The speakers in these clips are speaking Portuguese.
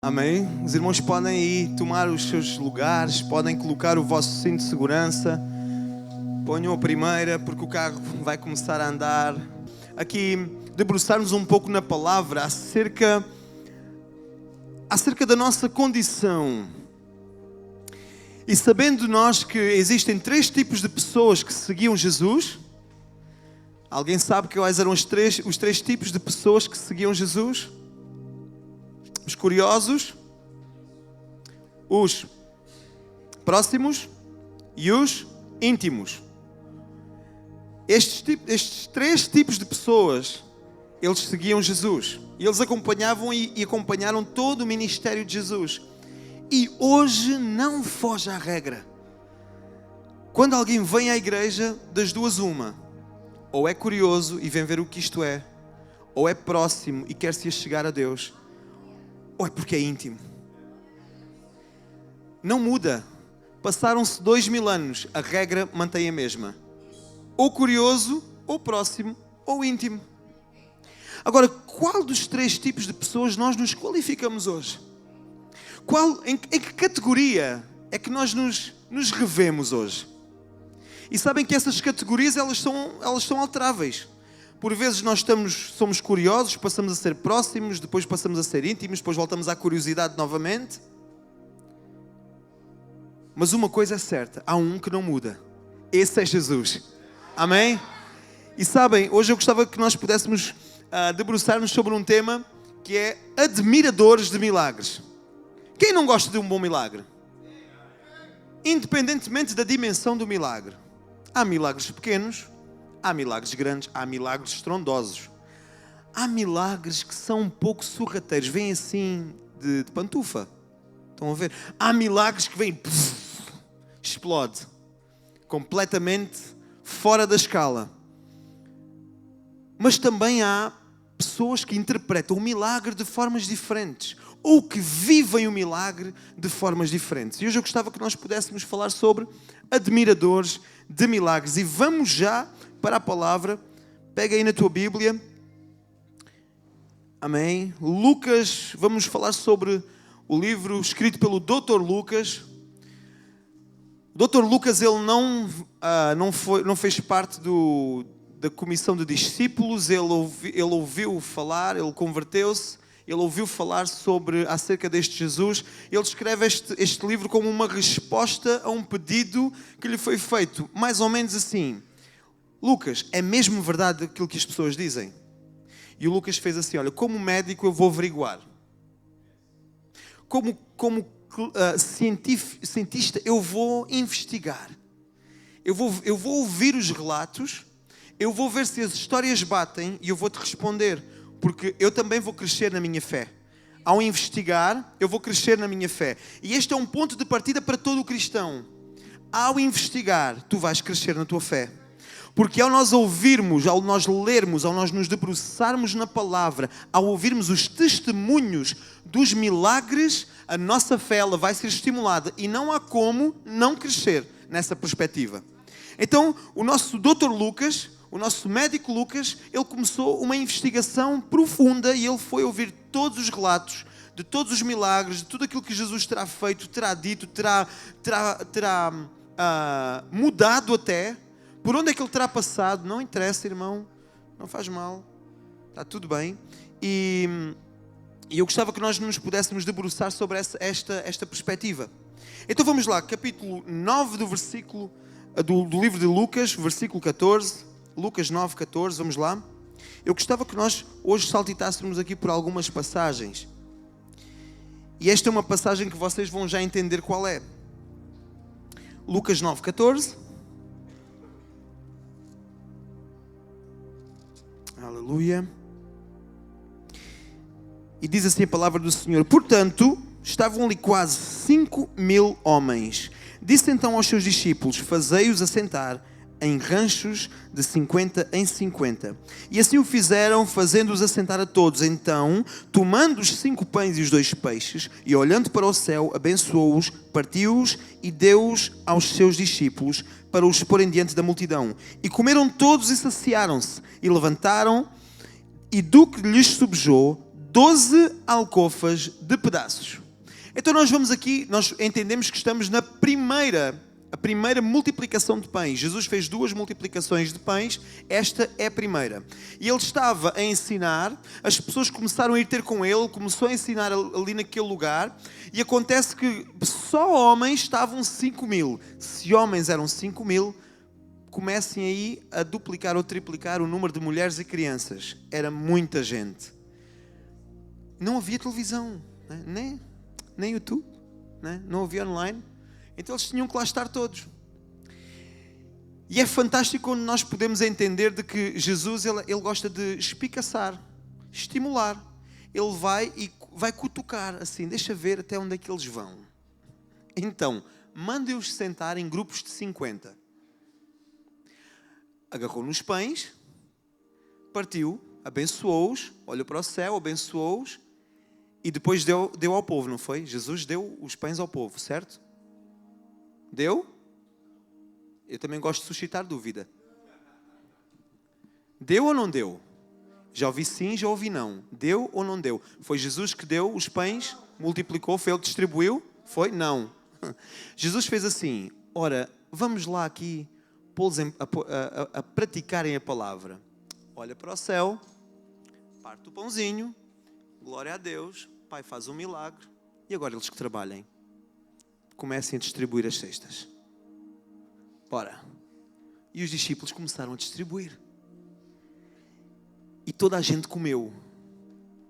Amém? Os irmãos podem aí tomar os seus lugares, podem colocar o vosso cinto de segurança. Ponham a primeira, porque o carro vai começar a andar. Aqui, debruçarmos um pouco na palavra acerca da nossa condição. E sabendo nós que existem três tipos de pessoas que seguiam Jesus. Alguém sabe quais eram os três tipos de pessoas que seguiam Jesus? Os curiosos, os próximos e os íntimos. Estes três tipos de pessoas, eles seguiam Jesus. E eles acompanhavam e acompanharam todo o ministério de Jesus. E hoje não foge à regra. Quando alguém vem à igreja, das duas uma. Ou é curioso e vem ver o que isto é. Ou é próximo e quer se chegar a Deus. Ou é porque é íntimo. Não muda. Passaram-se 2000 anos. A regra mantém a mesma. Ou curioso, ou próximo, ou íntimo. Agora, qual dos três tipos de pessoas nós nos qualificamos hoje? Em que categoria é que nós nos revemos hoje? E sabem que essas categorias elas são alteráveis. Por vezes nós somos curiosos, passamos a ser próximos, depois passamos a ser íntimos, depois voltamos à curiosidade novamente. Mas uma coisa é certa, há um que não muda. Esse é Jesus. Amém? E sabem, hoje eu gostava que nós pudéssemos debruçar-nos sobre um tema que é admiradores de milagres. Quem não gosta de um bom milagre? Independentemente da dimensão do milagre. Há milagres pequenos, há milagres grandes, há milagres estrondosos. Há milagres que são um pouco sorrateiros, vêm assim de pantufa. Estão a ver? Há milagres que vêm, explode, completamente fora da escala. Mas também há pessoas que interpretam o milagre de formas diferentes, ou que vivem o milagre de formas diferentes. E hoje eu gostava que nós pudéssemos falar sobre admiradores de milagres. E vamos já para a palavra. Pega aí na tua Bíblia. Amém. Lucas, vamos falar sobre o livro escrito pelo Dr. Lucas. O Dr. Lucas, ele não fez parte da comissão de discípulos. Ele ouviu falar, ele converteu-se. Ele ouviu falar acerca deste Jesus. Ele escreve este livro como uma resposta a um pedido que lhe foi feito. Mais ou menos assim. Lucas, é mesmo verdade aquilo que as pessoas dizem? E o Lucas fez assim, olha, como médico eu vou averiguar. Como cientista eu vou investigar. Eu vou ouvir os relatos. Eu vou ver se as histórias batem e eu vou-te responder. Porque eu também vou crescer na minha fé. Ao investigar, eu vou crescer na minha fé. E este é um ponto de partida para todo o cristão. Ao investigar, tu vais crescer na tua fé. Porque ao nós ouvirmos, ao nós lermos, ao nós nos debruçarmos na palavra, ao ouvirmos os testemunhos dos milagres, a nossa fé ela vai ser estimulada. E não há como não crescer nessa perspectiva. Então, o nosso Dr. Lucas... O nosso médico Lucas, ele começou uma investigação profunda e ele foi ouvir todos os relatos de todos os milagres, de tudo aquilo que Jesus terá feito, terá dito, terá mudado até. Por onde é que ele terá passado? Não interessa, irmão. Não faz mal. Está tudo bem. E eu gostava que nós nos pudéssemos debruçar sobre esta perspectiva. Então vamos lá, capítulo 9 do livro de Lucas, versículo 14. Lucas 9, 14, vamos lá. Eu gostava que nós hoje saltitássemos aqui por algumas passagens. E esta é uma passagem que vocês vão já entender qual é. Lucas 9, 14. Aleluia. E diz assim a palavra do Senhor. Portanto, estavam ali quase 5.000 homens. Disse então aos seus discípulos, fazei-os assentar em ranchos de 50 em 50. E assim o fizeram, fazendo-os assentar a todos. Então, tomando os 5 pães e os 2 peixes, e olhando para o céu, abençoou-os, partiu-os e deu-os aos seus discípulos, para os porem diante da multidão. E comeram todos e saciaram-se, e levantaram, e do que lhes sobejou, 12 alcofas de pedaços. Então nós vamos aqui, nós entendemos que estamos na primeira multiplicação de pães. Jesus fez 2 multiplicações de pães, esta é a primeira. E ele estava a ensinar, as pessoas começaram a ir ter com ele, começou a ensinar ali naquele lugar, e acontece que só homens estavam 5.000. Se homens eram 5.000, comecem aí a duplicar ou triplicar o número de mulheres e crianças. Era muita gente. Não havia televisão, né? Nem YouTube, né? Não havia online. Então eles tinham que lá estar todos. E é fantástico quando nós podemos entender de que Jesus ele gosta de espicaçar, estimular. Ele vai cutucar assim, deixa ver até onde é que eles vão. Então, mande-os sentar em grupos de 50. Agarrou nos pães, partiu, abençoou-os, olhou para o céu, abençoou-os e depois deu ao povo, não foi? Jesus deu os pães ao povo, certo? Deu? Eu também gosto de suscitar dúvida. Deu ou não deu? Já ouvi sim, já ouvi não. Deu ou não deu? Foi Jesus que deu os pães, multiplicou, foi ele que distribuiu? Foi? Não. Jesus fez assim, ora, vamos lá aqui pô-los a praticarem a palavra. Olha para o céu, parte o pãozinho, glória a Deus, Pai faz um milagre, e agora eles que trabalhem. Comecem a distribuir as cestas. Bora. E os discípulos começaram a distribuir. E toda a gente comeu.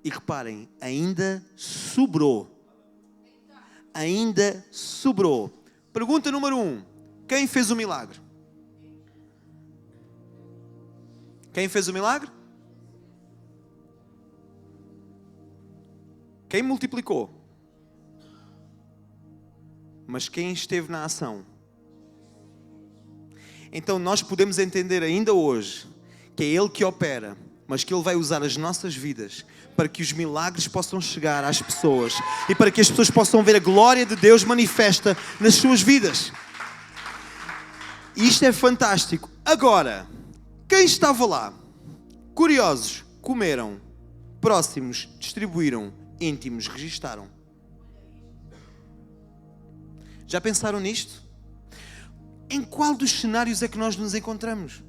E reparem, ainda sobrou. Ainda sobrou. Pergunta número 1. Quem fez o milagre? Quem fez o milagre? Quem multiplicou? Mas quem esteve na ação? Então nós podemos entender ainda hoje que é Ele que opera, mas que Ele vai usar as nossas vidas para que os milagres possam chegar às pessoas e para que as pessoas possam ver a glória de Deus manifesta nas suas vidas. E isto é fantástico. Agora, quem estava lá? Curiosos, comeram. Próximos, distribuíram. Íntimos, registaram. Já pensaram nisto? Em qual dos cenários é que nós nos encontramos?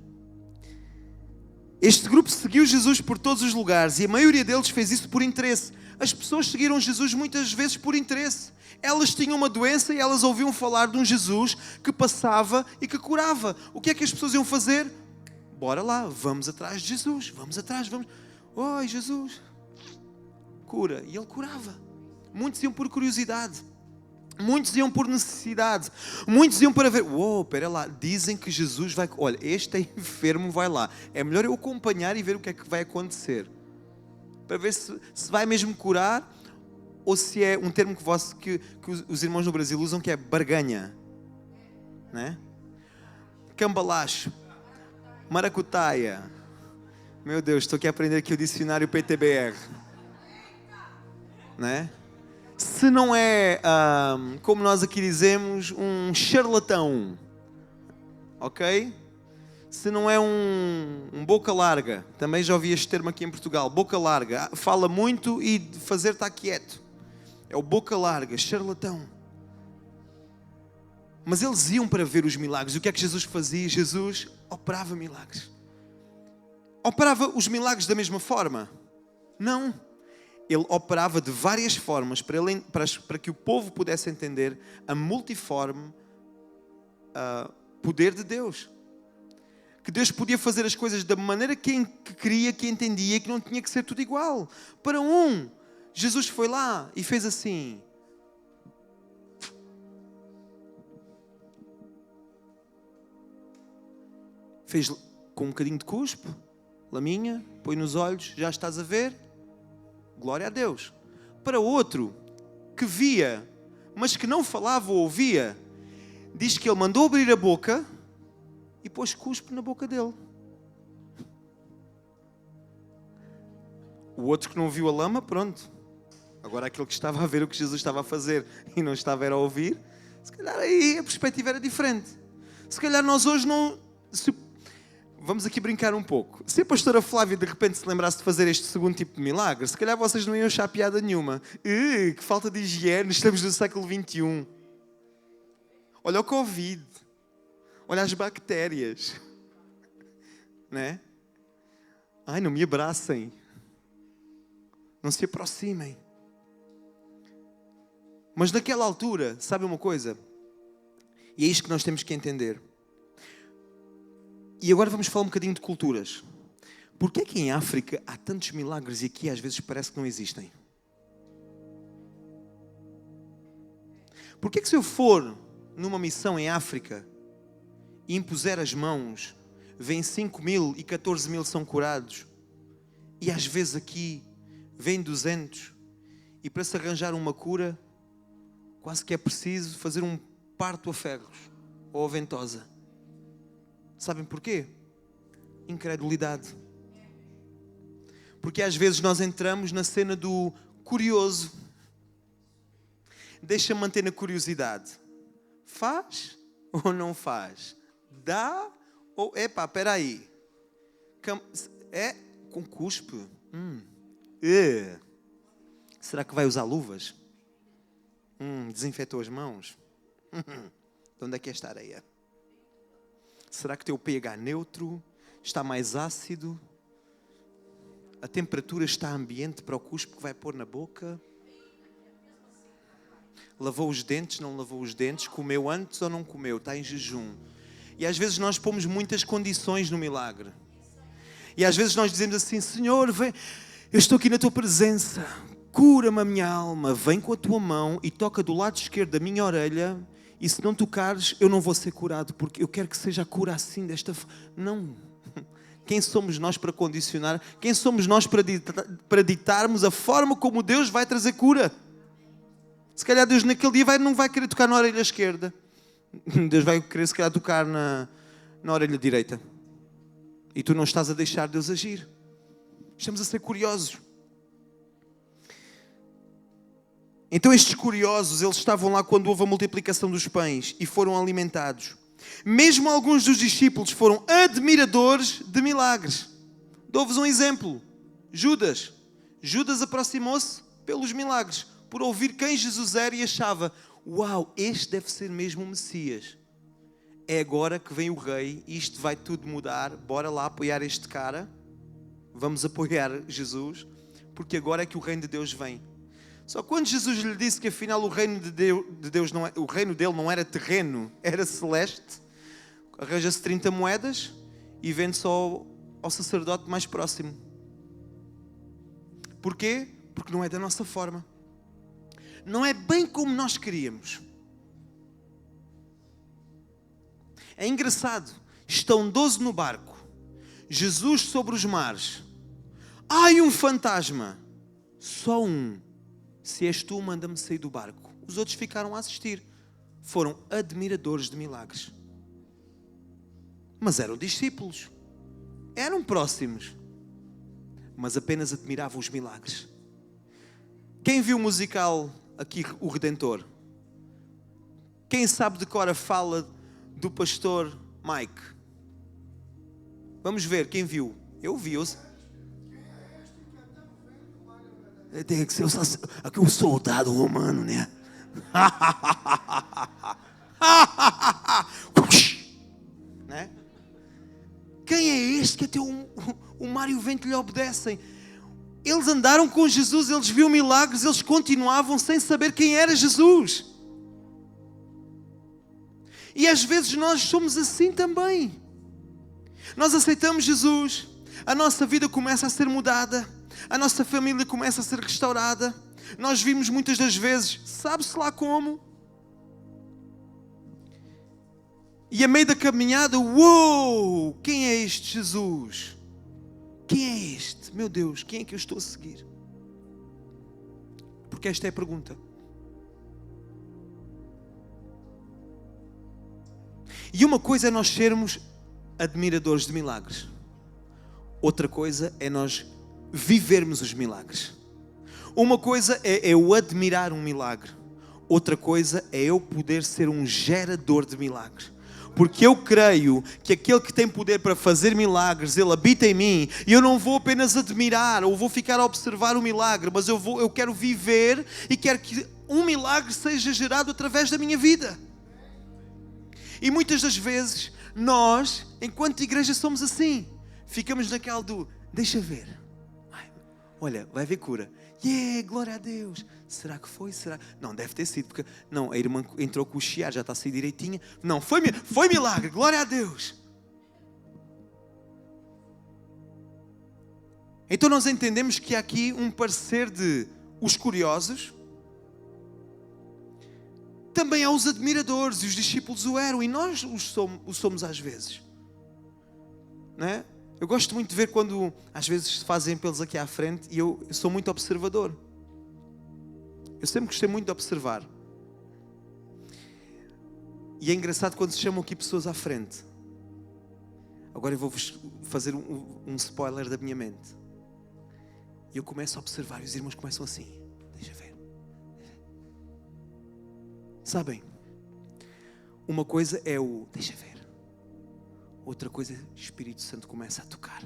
Este grupo seguiu Jesus por todos os lugares e a maioria deles fez isso por interesse. As pessoas seguiram Jesus muitas vezes por interesse. Elas tinham uma doença e elas ouviam falar de um Jesus que passava e que curava. O que é que as pessoas iam fazer? Bora lá, vamos atrás de Jesus. Vamos atrás, vamos. Oi, Jesus. Cura. E ele curava. Muitos iam por curiosidade. Muitos iam por necessidade. Muitos iam para ver. Espera lá. Dizem que Jesus vai... Olha, este é enfermo, vai lá. É melhor eu acompanhar e ver o que é que vai acontecer. Para ver se vai mesmo curar ou se é um termo que os irmãos no Brasil usam, que é barganha. Né? Cambalacho. Maracutaia. Meu Deus, estou aqui a aprender aqui o dicionário PTBR. Né? Se não é, como nós aqui dizemos, um charlatão, ok? Se não é um boca larga, também já ouvi este termo aqui em Portugal, boca larga, fala muito e fazer está quieto. É o boca larga, charlatão. Mas eles iam para ver os milagres. E o que é que Jesus fazia? Jesus operava milagres. Operava os milagres da mesma forma? Não. Ele operava de várias formas para que o povo pudesse entender a multiforme poder de Deus. Que Deus podia fazer as coisas da maneira que queria, que entendia, que não tinha que ser tudo igual. Para Jesus foi lá e fez assim. Fez com um bocadinho de cuspe, laminha, põe nos olhos, já estás a ver? Glória a Deus. Para outro, que via, mas que não falava ou ouvia, diz que ele mandou abrir a boca e pôs cuspe na boca dele. O outro que não viu a lama, pronto. Agora aquele que estava a ver o que Jesus estava a fazer e não estava a ouvir, se calhar aí a perspectiva era diferente. Se calhar nós hoje não... vamos aqui brincar um pouco. Se a pastora Flávia de repente se lembrasse de fazer este segundo tipo de milagre, se calhar vocês não iam achar piada nenhuma. Que falta de higiene, estamos no século XXI. Olha o Covid. Olha as bactérias. Né? Ai, não me abracem. Não se aproximem. Mas naquela altura, sabe uma coisa? E é isto que nós temos que entender. E agora vamos falar um bocadinho de culturas. Porquê é que em África há tantos milagres e aqui às vezes parece que não existem? Porquê é que se eu for numa missão em África e impuser as mãos, vêm 5.000 e 14.000 são curados, e às vezes aqui vêm 200, e para se arranjar uma cura, quase que é preciso fazer um parto a ferros ou a ventosa. Sabem porquê? Incredulidade. Porque às vezes nós entramos na cena do curioso. Deixa-me manter na curiosidade. Faz ou não faz? Dá ou... Epá, espera aí. É com cuspe? Será que vai usar luvas? Desinfetou as mãos? De onde é que é esta areia? Será que o teu pH neutro está mais ácido? A temperatura está ambiente para o cuspe que vai pôr na boca? Lavou os dentes, não lavou os dentes? Comeu antes ou não comeu? Está em jejum. E às vezes nós pomos muitas condições no milagre. E às vezes nós dizemos assim: Senhor, vem, eu estou aqui na tua presença. Cura-me a minha alma. Vem com a tua mão e toca do lado esquerdo da minha orelha. E se não tocares, eu não vou ser curado, porque eu quero que seja a cura assim, desta forma. Não. Quem somos nós para condicionar? Quem somos nós para ditarmos a forma como Deus vai trazer cura? Se calhar Deus naquele dia não vai querer tocar na orelha esquerda. Deus vai querer se calhar tocar na orelha direita. E tu não estás a deixar Deus agir. Estamos a ser curiosos. Então estes curiosos, eles estavam lá quando houve a multiplicação dos pães e foram alimentados. Mesmo alguns dos discípulos foram admiradores de milagres. Dou-vos um exemplo. Judas. Judas aproximou-se pelos milagres, por ouvir quem Jesus era e achava: uau, este deve ser mesmo o Messias. É agora que vem o rei e isto vai tudo mudar. Bora lá apoiar este cara. Vamos apoiar Jesus, porque agora é que o reino de Deus vem. Só quando Jesus lhe disse que afinal o reino de Deus não é, o reino dele não era terreno, era celeste, arranja-se 30 moedas e vende só ao sacerdote mais próximo. Porquê? Porque não é da nossa forma. Não é bem como nós queríamos. É engraçado. Estão 12 no barco. Jesus sobre os mares. Ai, um fantasma. Só um. Se és tu, manda-me sair do barco. Os outros ficaram a assistir. Foram admiradores de milagres. Mas eram discípulos. Eram próximos. Mas apenas admiravam os milagres. Quem viu o musical aqui, O Redentor? Quem sabe de cor a fala do pastor Mike? Vamos ver, quem viu? Eu vi. Tem que ser aqui um soldado romano, né? Né? Quem é este que até o mar e o vento lhe obedecem? Eles andaram com Jesus, eles viram milagres, eles continuavam sem saber quem era Jesus. E às vezes nós somos assim também. Nós aceitamos Jesus, a nossa vida começa a ser mudada, a nossa família começa a ser restaurada. Nós vimos muitas das vezes, sabe-se lá como. E a meio da caminhada, uou, quem é este Jesus? Quem é este? Meu Deus, quem é que eu estou a seguir? Porque esta é a pergunta. E uma coisa é nós sermos admiradores de milagres. Outra coisa é nós vivermos os milagres. Uma coisa é eu admirar um milagre. Outra coisa é eu poder ser um gerador de milagres. Porque eu creio que aquele que tem poder para fazer milagres, Ele habita em mim. E eu não vou apenas admirar ou vou ficar a observar o milagre, mas eu quero viver e quero que um milagre seja gerado através da minha vida. E muitas das vezes nós, enquanto igreja, somos assim. Ficamos naquela do, deixa ver. Ai, olha, vai haver cura. Glória a Deus. Será que foi? Será? Não, deve ter sido, porque não, a irmã entrou com o chiar, já está a sair direitinha. Não, foi milagre, glória a Deus. Então nós entendemos que há aqui um parecer de os curiosos, também há os admiradores, e os discípulos o eram, e nós o somos às vezes. Não é? Eu gosto muito de ver quando às vezes se fazem apelos aqui à frente, e eu sou muito observador. Eu sempre gostei muito de observar. E é engraçado quando se chamam aqui pessoas à frente. Agora eu vou-vos fazer um spoiler da minha mente. E eu começo a observar, e os irmãos começam assim. Deixa ver. Sabem? Uma coisa é o deixa ver. Outra coisa é o Espírito Santo começa a tocar.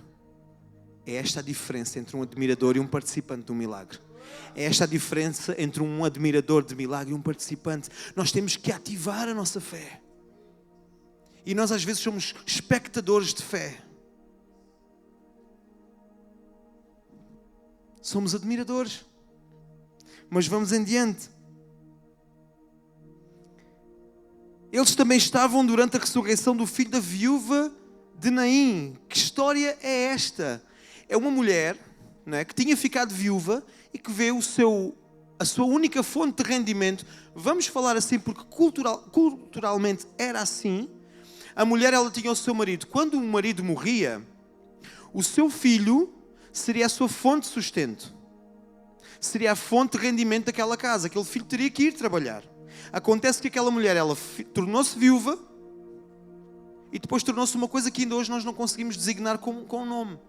É esta a diferença entre um admirador e um participante do milagre. É esta a diferença entre um admirador de milagre e um participante. Nós temos que ativar a nossa fé. E nós às vezes somos espectadores de fé. Somos admiradores. Mas vamos em diante. Eles também estavam durante a ressurreição do filho da viúva de Naim. Que história é esta? É uma mulher, não é, que tinha ficado viúva e que vê a sua única fonte de rendimento. Vamos falar assim porque culturalmente era assim. A mulher, ela tinha o seu marido. Quando o marido morria, o seu filho seria a sua fonte de sustento. Seria a fonte de rendimento daquela casa. Aquele filho teria que ir trabalhar. Acontece que aquela mulher, ela tornou-se viúva e depois tornou-se uma coisa que ainda hoje nós não conseguimos designar com nome.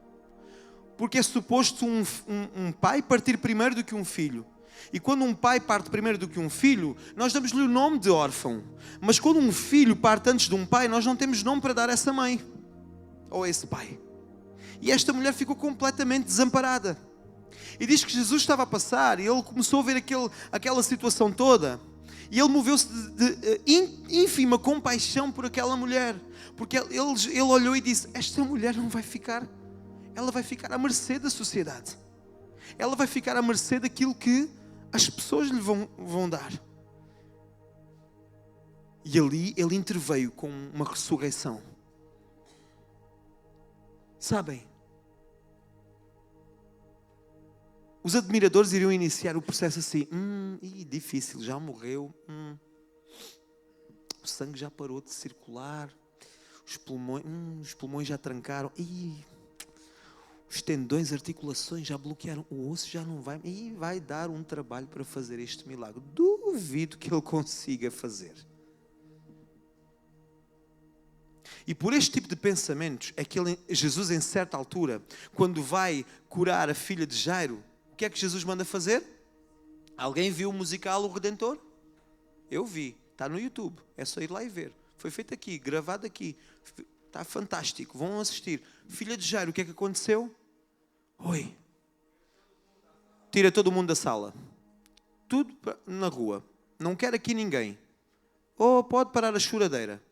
Porque é suposto um pai partir primeiro do que um filho. E quando um pai parte primeiro do que um filho, nós damos-lhe o nome de órfão. Mas quando um filho parte antes de um pai, nós não temos nome para dar a essa mãe ou a esse pai. E esta mulher ficou completamente desamparada. E diz que Jesus estava a passar e ele começou a ver aquela situação toda. E ele moveu-se de ínfima compaixão por aquela mulher. Porque ele olhou e disse, esta mulher não vai ficar, ela vai ficar à mercê da sociedade. Ela vai ficar à mercê daquilo que as pessoas lhe vão dar. E ali ele interveio com uma ressurreição. Sabem? Os admiradores iriam iniciar o processo assim. Difícil, já morreu. O sangue já parou de circular. Os pulmões já trancaram. Os tendões, articulações já bloquearam. O osso já não vai. Vai dar um trabalho para fazer este milagre. Duvido que ele consiga fazer. E por este tipo de pensamentos é que Jesus, em certa altura, quando vai curar a filha de Jairo, o que é que Jesus manda fazer? Alguém viu o musical O Redentor? Eu vi. Está no YouTube. É só ir lá e ver. Foi feito aqui, gravado aqui. Está fantástico. Vão assistir. Filha de Jairo, o que é que aconteceu? Oi. Tira todo mundo da sala. Tudo na rua. Não quer aqui ninguém. Pode parar a choradeira.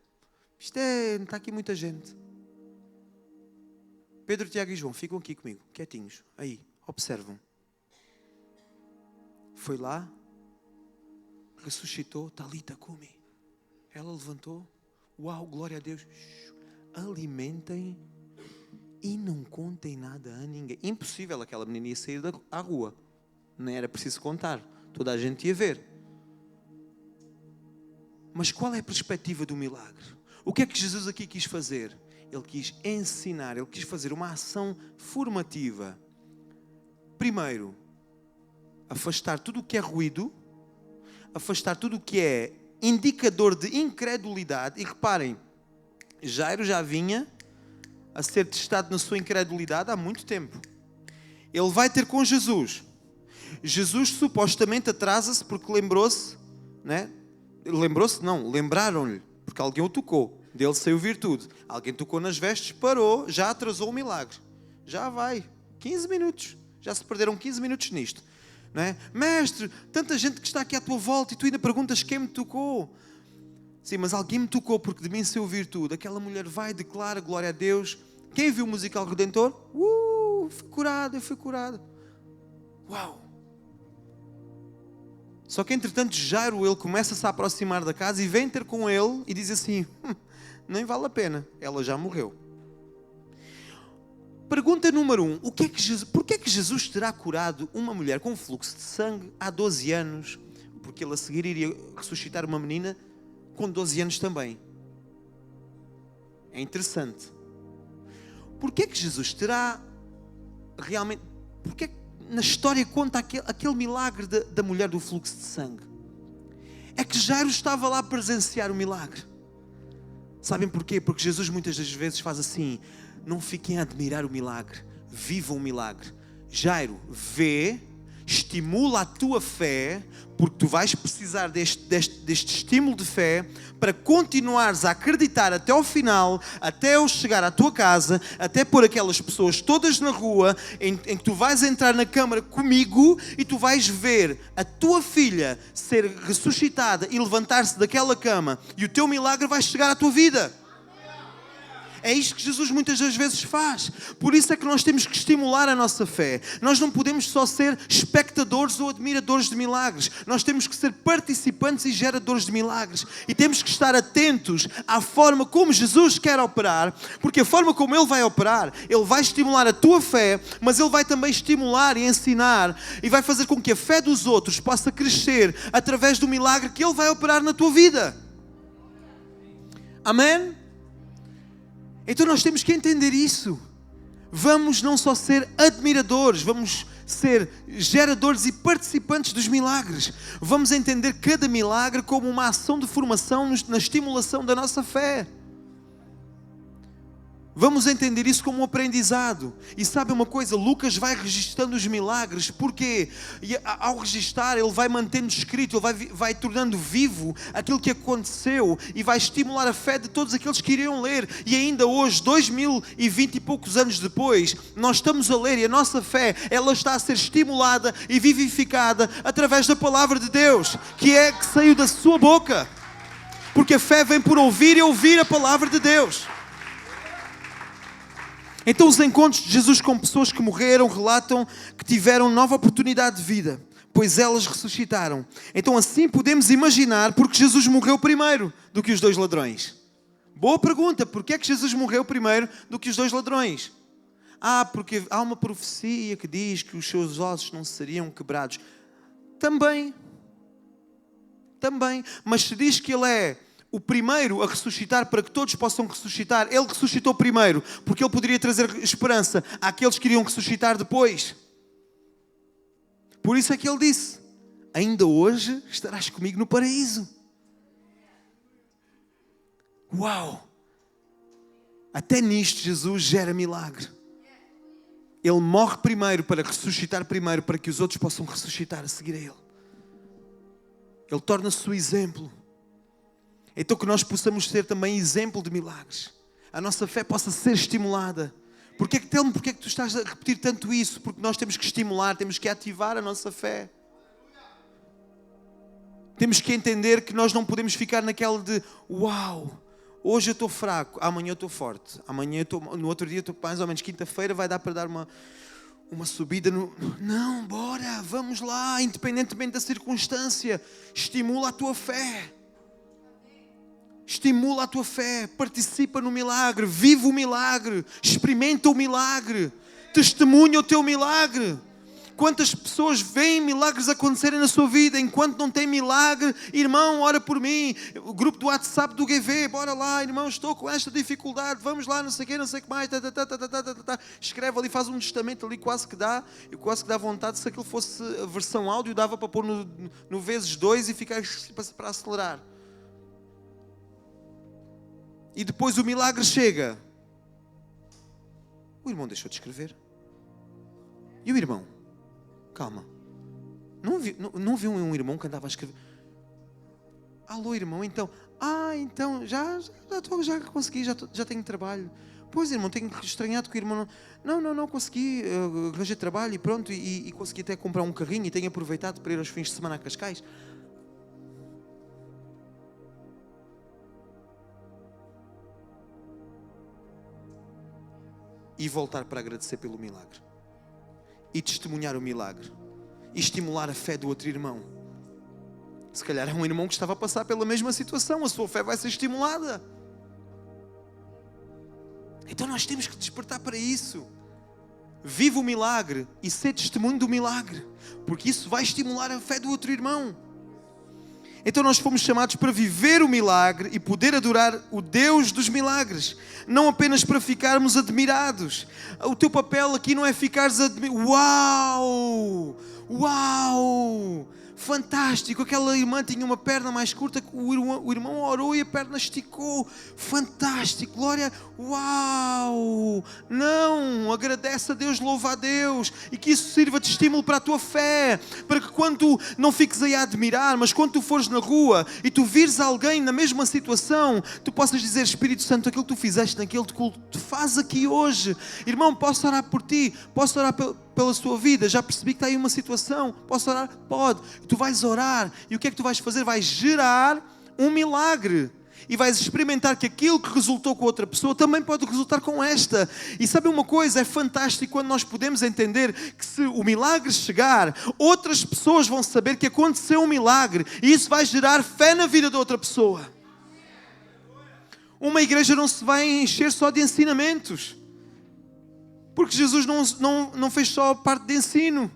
Está aqui muita gente. Pedro, Tiago e João, ficam aqui comigo, quietinhos. Aí, observam. Foi lá, ressuscitou, Talita cumi. Ela levantou, uau, glória a Deus. Alimentem e não contem nada a ninguém. Impossível aquela menina ia sair à rua. Nem era preciso contar, toda a gente ia ver. Mas qual é a perspectiva do milagre? O que é que Jesus aqui quis fazer? Ele quis ensinar, ele quis fazer uma ação formativa. Primeiro, afastar tudo o que é ruído, afastar tudo o que é indicador de incredulidade. E reparem, Jairo já vinha a ser testado na sua incredulidade há muito tempo. Ele vai ter com Jesus. Jesus supostamente atrasa-se porque lembrou-se, né? Lembrou-se? Não, lembraram-lhe, porque alguém o tocou. Dele saiu virtude. Alguém tocou nas vestes, parou, já atrasou o milagre. Já vai. 15 minutos. Já se perderam 15 minutos nisto. Não é? Mestre, tanta gente que está aqui à tua volta e tu ainda perguntas quem me tocou. Sim, mas alguém me tocou porque de mim saiu virtude. Aquela mulher vai e declara glória a Deus. Quem viu o musical Redentor? Fui curado, eu fui curado. Uau! Só que entretanto Jairo, ele começa-se a aproximar da casa e vem ter com ele e diz assim, nem vale a pena, ela já morreu. Pergunta número 1, porquê é que Jesus terá curado uma mulher com fluxo de sangue há 12 anos? Porque ele a seguir iria ressuscitar uma menina com 12 anos também. É interessante. Porquê é que Jesus terá realmente... Porquê é que na história conta aquele milagre da mulher do fluxo de sangue? É que Jairo estava lá a presenciar o milagre. Sabem porquê? Porque Jesus muitas das vezes faz assim: não fiquem a admirar o milagre, vivam o milagre. Jairo, vê, estimula a tua fé, porque tu vais precisar deste estímulo de fé para continuares a acreditar até ao final, até eu chegar à tua casa, até pôr aquelas pessoas todas na rua, em que tu vais entrar na câmara comigo e tu vais ver a tua filha ser ressuscitada e levantar-se daquela cama e o teu milagre vai chegar à tua vida. É isto que Jesus muitas das vezes faz. Por isso é que nós temos que estimular a nossa fé. Nós não podemos só ser espectadores ou admiradores de milagres. Nós temos que ser participantes e geradores de milagres. E temos que estar atentos à forma como Jesus quer operar, porque a forma como Ele vai operar, Ele vai estimular a tua fé, mas Ele vai também estimular e ensinar e vai fazer com que a fé dos outros possa crescer através do milagre que Ele vai operar na tua vida. Amém? Então nós temos que entender isso. Vamos não só ser admiradores, vamos ser geradores e participantes dos milagres. Vamos entender cada milagre como uma ação de formação na estimulação da nossa fé. Vamos entender isso como um aprendizado. E sabe uma coisa? Lucas vai registrando os milagres. Porquê? E ao registrar, ele vai mantendo escrito, ele vai tornando vivo aquilo que aconteceu e vai estimular a fé de todos aqueles que iriam ler. E ainda hoje, 2020 e poucos anos depois, nós estamos a ler e a nossa fé, ela está a ser estimulada e vivificada através da palavra de Deus, que saiu da sua boca. Porque a fé vem por ouvir e ouvir a palavra de Deus. Então os encontros de Jesus com pessoas que morreram relatam que tiveram nova oportunidade de vida, pois elas ressuscitaram. Então assim podemos imaginar porque Jesus morreu primeiro do que os dois ladrões. Boa pergunta, porque é que Jesus morreu primeiro do que os dois ladrões? Porque há uma profecia que diz que os seus ossos não seriam quebrados. Também, mas se diz que ele é o primeiro a ressuscitar para que todos possam ressuscitar, ele ressuscitou primeiro, porque ele poderia trazer esperança àqueles que iriam ressuscitar depois. Por isso é que ele disse: ainda hoje estarás comigo no paraíso. Uau! Até nisto Jesus gera milagre. Ele morre primeiro para ressuscitar primeiro, para que os outros possam ressuscitar a seguir a ele. Ele torna-se o exemplo. Então que nós possamos ser também exemplo de milagres. A nossa fé possa ser estimulada. Porquê que tu estás a repetir tanto isso? Porque nós temos que estimular, temos que ativar a nossa fé. Temos que entender que nós não podemos ficar naquela de uau, hoje eu estou fraco, amanhã eu estou forte. No outro dia eu estou mais ou menos quinta-feira, vai dar para dar uma subida no... Não, bora, vamos lá, independentemente da circunstância. Estimula a tua fé. Estimula a tua fé, participa no milagre, vive o milagre, experimenta o milagre, testemunha o teu milagre. Quantas pessoas veem milagres acontecerem na sua vida, enquanto não tem milagre, irmão, ora por mim, o grupo do WhatsApp do GV, bora lá, irmão, estou com esta dificuldade, vamos lá, não sei o que mais, escreve ali, faz um testamento ali, quase que dá vontade, se aquilo fosse a versão áudio, dava para pôr no vezes 2 e ficar para acelerar. E depois o milagre chega. O irmão deixou de escrever. E o irmão? Calma. Não viu um irmão que andava a escrever? Alô, irmão, então. Então, já consegui, já tenho trabalho. Pois, irmão, tenho estranhado que o irmão não consegui, arranjei trabalho e pronto, e consegui até comprar um carrinho e tenho aproveitado para ir aos fins de semana a Cascais. E voltar para agradecer pelo milagre. E testemunhar o milagre. E estimular a fé do outro irmão. Se calhar é um irmão que estava a passar pela mesma situação, a sua fé vai ser estimulada. Então nós temos que despertar para isso. Viva o milagre e ser testemunho do milagre, porque isso vai estimular a fé do outro irmão. Então nós fomos chamados para viver o milagre e poder adorar o Deus dos milagres, não apenas para ficarmos admirados. O teu papel aqui não é ficares admirados. Uau! Fantástico, aquela irmã tinha uma perna mais curta que o irmão orou e a perna esticou. Fantástico, glória, uau! Não, agradece a Deus, louva a Deus e que isso sirva de estímulo para a tua fé, para que quando tu não fiques aí a admirar, mas quando tu fores na rua e tu vires alguém na mesma situação, tu possas dizer: Espírito Santo, aquilo que tu fizeste naquele culto, tu fazes aqui hoje. Irmão, posso orar por ti? Posso orar pela sua vida? Já percebi que está aí uma situação. Posso orar? Pode. Tu vais orar e o que é que tu vais fazer? Vais gerar um milagre e vais experimentar que aquilo que resultou com outra pessoa também pode resultar com esta. E sabe uma coisa? É fantástico quando nós podemos entender que se o milagre chegar, outras pessoas vão saber que aconteceu um milagre e isso vai gerar fé na vida da outra pessoa. Uma igreja não se vai encher só de ensinamentos, porque Jesus não fez só a parte de ensino.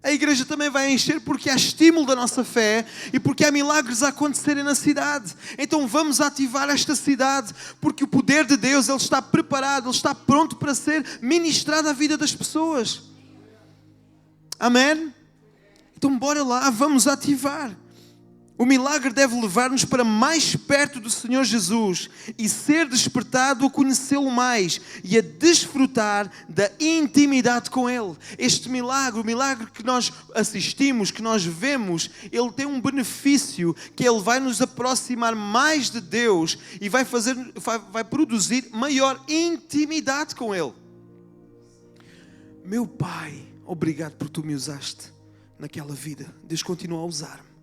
A igreja também vai encher porque há estímulo da nossa fé e porque há milagres a acontecerem na cidade. Então vamos ativar esta cidade, porque o poder de Deus, Ele está preparado, Ele está pronto para ser ministrado à vida das pessoas. Amém? Então bora lá, vamos ativar. O milagre deve levar-nos para mais perto do Senhor Jesus e ser despertado a conhecê-lo mais e a desfrutar da intimidade com Ele. Este milagre, o milagre que nós assistimos, que nós vemos, ele tem um benefício, que ele vai nos aproximar mais de Deus e vai produzir maior intimidade com Ele. Meu Pai, obrigado por tu me usaste naquela vida. Deus continua a usar-me.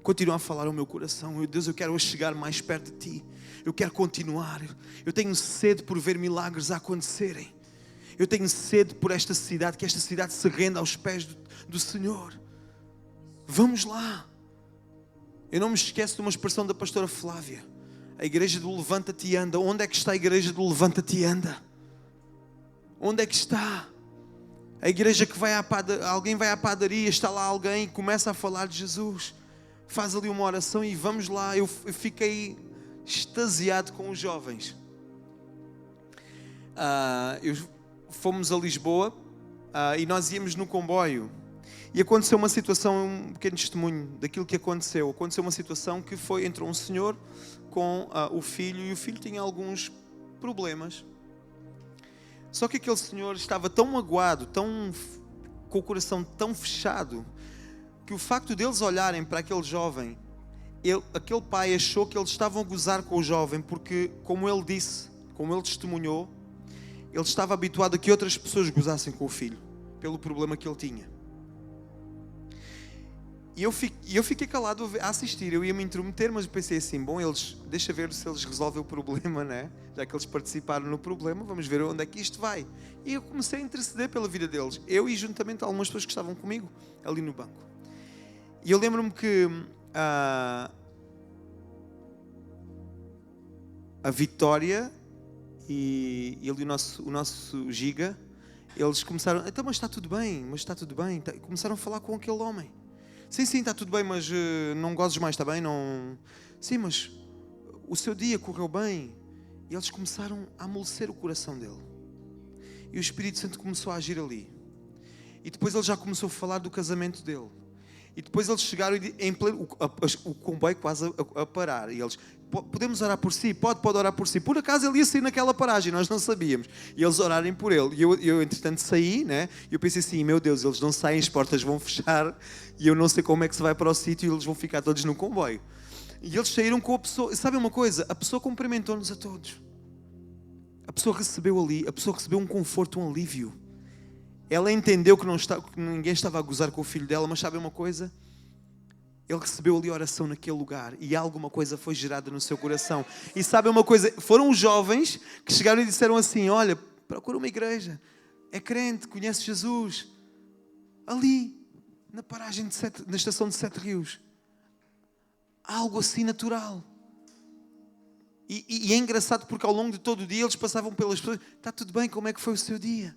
Continua a falar ao meu coração. Meu Deus, eu quero chegar mais perto de Ti. Eu quero continuar. Eu tenho sede por ver milagres a acontecerem. Eu tenho sede por esta cidade, que esta cidade se renda aos pés do Senhor. Vamos lá. Eu não me esqueço de uma expressão da pastora Flávia. A igreja do Levanta-te e anda. Onde é que está a igreja do Levanta-te e anda? Onde é que está? A igreja que alguém vai à padaria, está lá alguém e começa a falar de Jesus. Faz ali uma oração e vamos lá. Eu fiquei extasiado com os jovens. Fomos a Lisboa e nós íamos no comboio. E aconteceu uma situação, um pequeno testemunho daquilo que aconteceu. Aconteceu uma situação que entrou um senhor com o filho e o filho tinha alguns problemas. Só que aquele senhor estava tão magoado, com o coração tão fechado, que o facto deles olharem para aquele jovem, aquele pai achou que eles estavam a gozar com o jovem, porque, como ele disse, como ele testemunhou, ele estava habituado a que outras pessoas gozassem com o filho, pelo problema que ele tinha. E eu fiquei calado a assistir. Eu ia me intrometer, mas pensei assim: bom, deixa ver se eles resolvem o problema, né? Já que eles participaram no problema, vamos ver onde é que isto vai. E eu comecei a interceder pela vida deles, eu e juntamente algumas pessoas que estavam comigo ali no banco. E eu lembro-me que a Vitória e ali o nosso Giga, eles começaram: então, mas está tudo bem, começaram a falar com aquele homem. Sim, está tudo bem, mas não gozes mais, está bem? Não... Sim, mas o seu dia correu bem. E eles começaram a amolecer o coração dele. E o Espírito Santo começou a agir ali. E depois ele já começou a falar do casamento dele. E depois eles chegaram em pleno, o comboio quase a parar. E eles: podemos orar por si? Pode orar por si. Por acaso ele ia sair naquela paragem, nós não sabíamos. E eles orarem por ele. E eu entretanto saí, né? E eu pensei assim: meu Deus, eles não saem, as portas vão fechar. E eu não sei como é que se vai para o sítio e eles vão ficar todos no comboio. E eles saíram com a pessoa. Sabem uma coisa? A pessoa cumprimentou-nos a todos. A pessoa recebeu ali, a pessoa recebeu um conforto, um alívio. Ela entendeu que ninguém estava a gozar com o filho dela, mas sabem uma coisa? Ele recebeu ali oração naquele lugar e alguma coisa foi gerada no seu coração. E sabem uma coisa? Foram os jovens que chegaram e disseram assim: olha, procura uma igreja, é crente, conhece Jesus. Ali, na paragem na estação de Sete Rios. Algo assim natural. E é engraçado porque ao longo de todo o dia eles passavam pelas pessoas. Está tudo bem? Como é que foi o seu dia?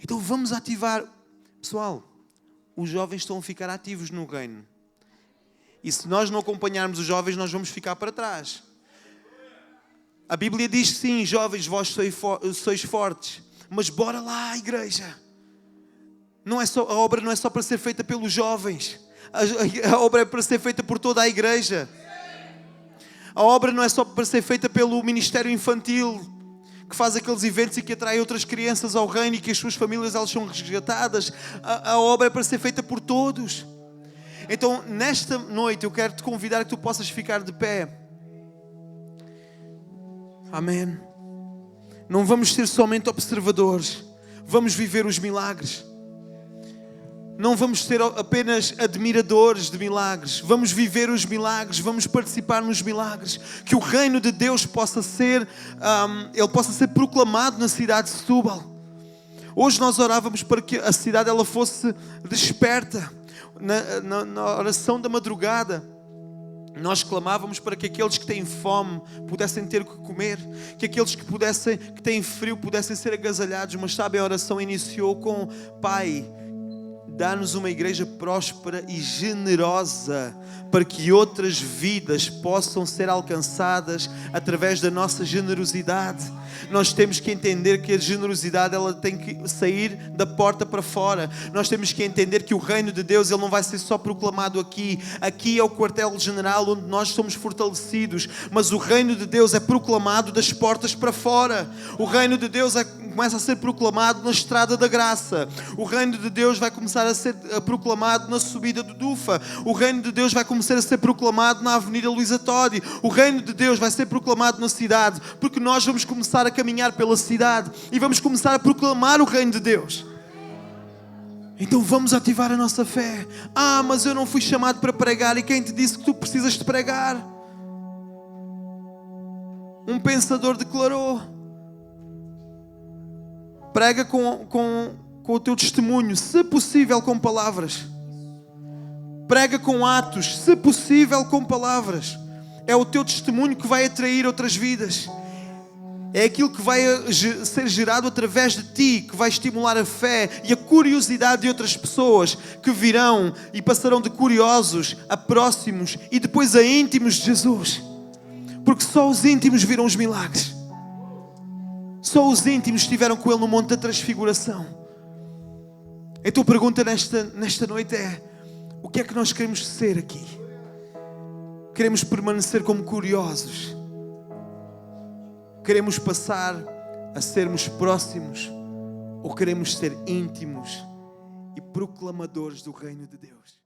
Então vamos ativar. Pessoal, os jovens estão a ficar ativos no reino. E se nós não acompanharmos os jovens, nós vamos ficar para trás. A Bíblia diz sim, jovens, vós sois fortes. Mas bora lá, igreja. A obra não é só para ser feita pelos jovens. A obra é para ser feita por toda a igreja. A obra não é só para ser feita pelo ministério infantil, que faz aqueles eventos e que atrai outras crianças ao reino e que as suas famílias elas são resgatadas. A obra é para ser feita por todos. Então, nesta noite, eu quero te convidar que tu possas ficar de pé. Amém. Não vamos ser somente observadores. Vamos viver os milagres. Não vamos ser apenas admiradores de milagres. Vamos viver os milagres. Vamos participar nos milagres. Que o reino de Deus possa ser, ele possa ser proclamado na cidade de Setúbal. Hoje nós orávamos para que a cidade ela fosse desperta. Na oração da madrugada, nós clamávamos para que aqueles que têm fome pudessem ter o que comer. Que aqueles que têm frio pudessem ser agasalhados. Mas sabem, a oração iniciou com: Pai, dá-nos uma igreja próspera e generosa para que outras vidas possam ser alcançadas através da nossa generosidade. Nós temos que entender que a generosidade ela tem que sair da porta para fora. Nós temos que entender que o reino de Deus ele não vai ser só proclamado aqui. Aqui é o quartel-general onde nós somos fortalecidos. Mas o reino de Deus é proclamado das portas para fora. O reino de Deus começa a ser proclamado na estrada da graça. O reino de Deus vai começar a ser proclamado na subida do Dufa. O reino de Deus vai começar a ser proclamado na Avenida Luísa Todi. O reino de Deus vai ser proclamado na cidade, porque nós vamos começar a caminhar pela cidade e vamos começar a proclamar o reino de Deus. Então vamos ativar a nossa fé. Mas eu não fui chamado para pregar. E quem te disse que tu precisas de pregar? Um pensador declarou: prega com o teu testemunho, se possível com palavras. Prega com atos, se possível com palavras. É o teu testemunho que vai atrair outras vidas. É aquilo que vai ser gerado através de ti, que vai estimular a fé e a curiosidade de outras pessoas que virão e passarão de curiosos a próximos e depois a íntimos de Jesus. Porque só os íntimos viram os milagres. Só os íntimos estiveram com Ele no Monte da Transfiguração. Então a pergunta nesta noite é: o que é que nós queremos ser aqui? Queremos permanecer como curiosos? Queremos passar a sermos próximos? Ou queremos ser íntimos e proclamadores do reino de Deus?